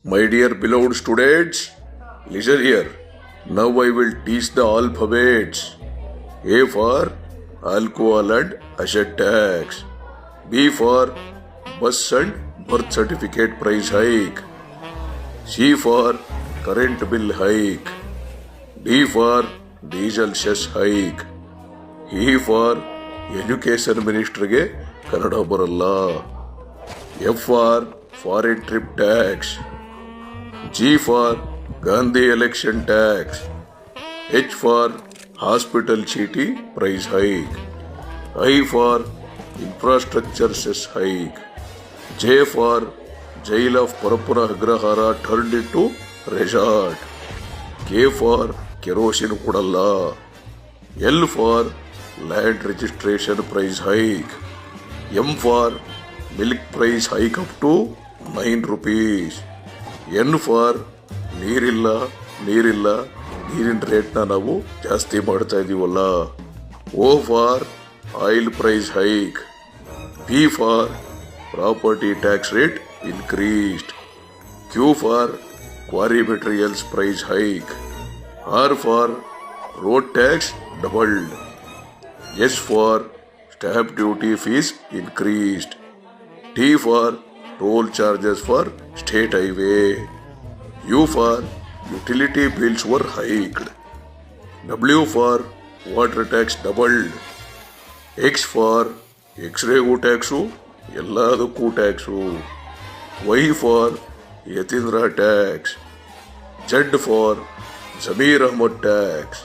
My dear beloved students, listen here. Now I will teach the alphabets. A for alcohol and asset tax. B for bus and birth certificate price hike. C for current bill hike. D for diesel cess hike. E for education minister ಗೆ ಕನ್ನಡ ಬರಲ್ಲ. F for foreign trip tax. G for Gandhi election tax. H for hospital chiti price hike. I for infrastructure cess hike. J for jail of Parapura Agrahara turned into resort. K for kerosene kodalla. L for land registration price hike. M for milk price hike up to 9 rupees. N for ನೀರಿಲ್ಲ ನೀರಿನ ರೇಟ್ನ ನಾವು ಜಾಸ್ತಿ ಮಾಡ್ತಾ ಇದೀವಲ್ಲ. O for oil price hike. P for property tax rate increased. Q for quarry materials price hike. R for road tax doubled. S for stamp duty fees increased. T for toll charges for state highway. U for utility bills were hiked. W for water tax doubled. X for X-rayಗೂ tax, ಎಲ್ಲದಕ್ಕೂ tax. Y for Yathindra tax. Z for Zameer Ahmed tax.